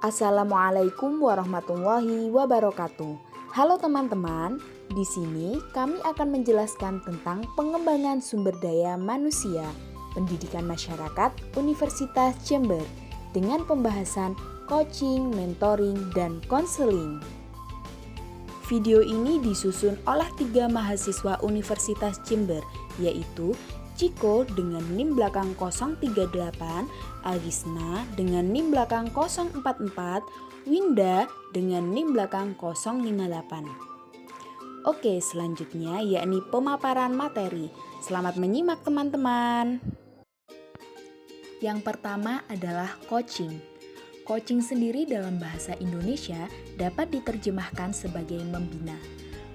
Assalamualaikum warahmatullahi wabarakatuh. Halo teman-teman, di sini kami akan menjelaskan tentang pengembangan sumber daya manusia, pendidikan masyarakat Universitas Jember dengan pembahasan coaching, mentoring, dan konseling. Video ini disusun oleh 3 mahasiswa Universitas Jember, yaitu Ciko dengan NIM belakang 038, Agisna dengan NIM belakang 044, Winda dengan NIM belakang 058. Oke, selanjutnya yakni pemaparan materi. Selamat menyimak teman-teman. Yang pertama adalah coaching. Coaching sendiri dalam bahasa Indonesia dapat diterjemahkan sebagai membina.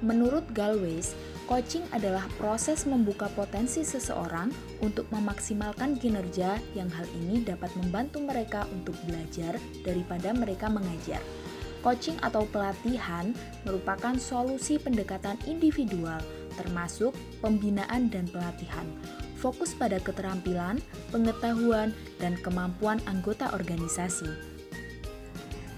Menurut Galvez, coaching adalah proses membuka potensi seseorang untuk memaksimalkan kinerja yang hal ini dapat membantu mereka untuk belajar daripada mereka mengajar. Coaching atau pelatihan merupakan solusi pendekatan individual, termasuk pembinaan dan pelatihan. Fokus pada keterampilan, pengetahuan, dan kemampuan anggota organisasi.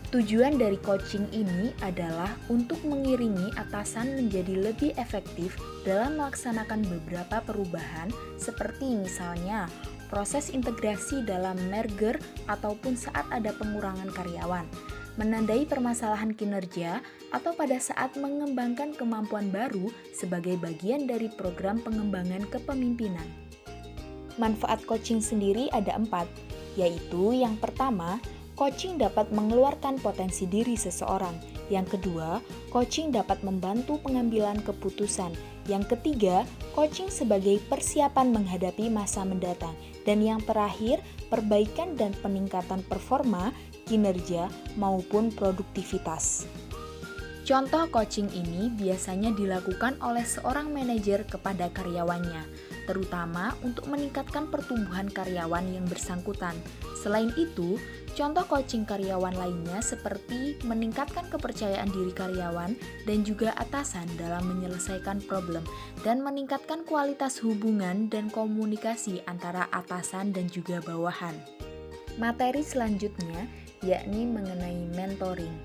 Tujuan dari coaching ini adalah untuk mengiringi atasan menjadi lebih efektif dalam melaksanakan beberapa perubahan seperti misalnya proses integrasi dalam merger ataupun saat ada pengurangan karyawan, menandai permasalahan kinerja, atau pada saat mengembangkan kemampuan baru sebagai bagian dari program pengembangan kepemimpinan. Manfaat coaching sendiri ada 4, yaitu yang pertama, coaching dapat mengeluarkan potensi diri seseorang. Yang kedua, coaching dapat membantu pengambilan keputusan. Yang ketiga, coaching sebagai persiapan menghadapi masa mendatang. Dan yang terakhir, perbaikan dan peningkatan performa, kinerja, maupun produktivitas. Contoh coaching ini biasanya dilakukan oleh seorang manajer kepada karyawannya, terutama untuk meningkatkan pertumbuhan karyawan yang bersangkutan. Selain itu, contoh coaching karyawan lainnya seperti meningkatkan kepercayaan diri karyawan dan juga atasan dalam menyelesaikan problem dan meningkatkan kualitas hubungan dan komunikasi antara atasan dan juga bawahan. Materi selanjutnya yakni mengenai mentoring.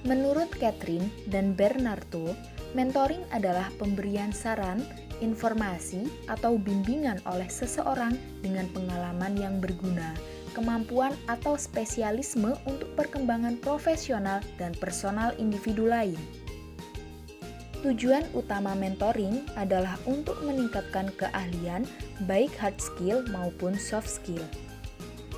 Menurut Catherine dan Bernardo, mentoring adalah pemberian saran, informasi, atau bimbingan oleh seseorang dengan pengalaman yang berguna, kemampuan atau spesialisme untuk perkembangan profesional dan personal individu lain. Tujuan utama mentoring adalah untuk meningkatkan keahlian, baik hard skill maupun soft skill.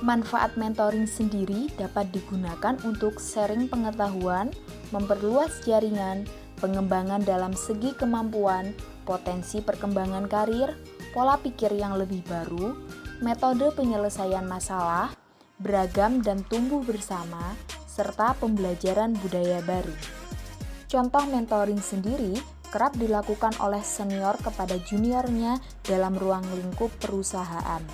Manfaat mentoring sendiri dapat digunakan untuk sharing pengetahuan, memperluas jaringan, pengembangan dalam segi kemampuan, potensi perkembangan karir, pola pikir yang lebih baru, metode penyelesaian masalah, beragam dan tumbuh bersama, serta pembelajaran budaya baru. Contoh mentoring sendiri kerap dilakukan oleh senior kepada juniornya dalam ruang lingkup perusahaan.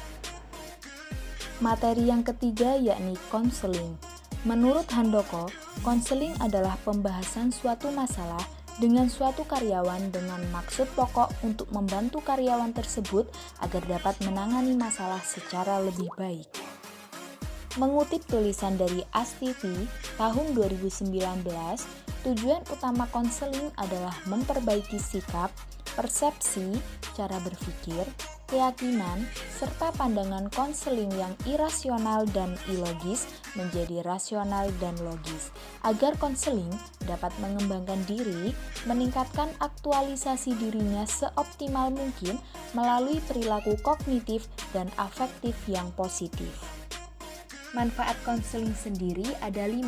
Materi yang ketiga yakni konseling. Menurut Handoko, konseling adalah pembahasan suatu masalah dengan suatu karyawan dengan maksud pokok untuk membantu karyawan tersebut agar dapat menangani masalah secara lebih baik. Mengutip tulisan dari ASTV tahun 2019, tujuan utama konseling adalah memperbaiki sikap, persepsi, cara berpikir, keyakinan, serta pandangan konseling yang irasional dan ilogis menjadi rasional dan logis, agar konseling dapat mengembangkan diri, meningkatkan aktualisasi dirinya seoptimal mungkin melalui perilaku kognitif dan afektif yang positif. Manfaat konseling sendiri ada 5.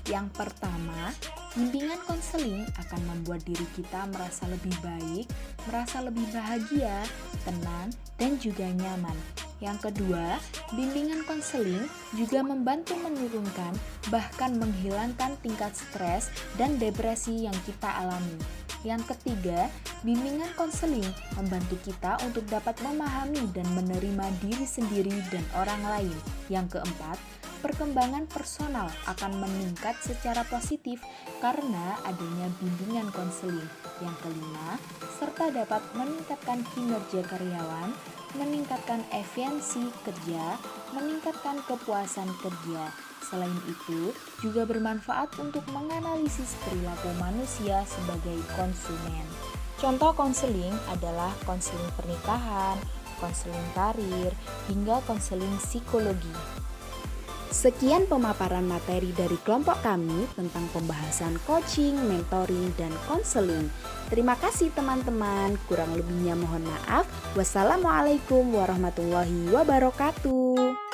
Yang pertama, bimbingan konseling akan membuat diri kita merasa lebih baik, merasa lebih bahagia, tenang, dan juga nyaman. Yang kedua, bimbingan konseling juga membantu menurunkan bahkan menghilangkan tingkat stres dan depresi yang kita alami. Yang ketiga, bimbingan konseling membantu kita untuk dapat memahami dan menerima diri sendiri dan orang lain. Yang keempat, perkembangan personal akan meningkat secara positif karena adanya bimbingan konseling. Yang kelima, serta dapat meningkatkan kinerja karyawan, meningkatkan efisiensi kerja, meningkatkan kepuasan kerja. Selain itu, juga bermanfaat untuk menganalisis perilaku manusia sebagai konsumen. Contoh konseling adalah konseling pernikahan, konseling karir, hingga konseling psikologi. Sekian pemaparan materi dari kelompok kami tentang pembahasan coaching, mentoring, dan konseling. Terima kasih teman-teman, kurang lebihnya mohon maaf. Wassalamualaikum warahmatullahi wabarakatuh.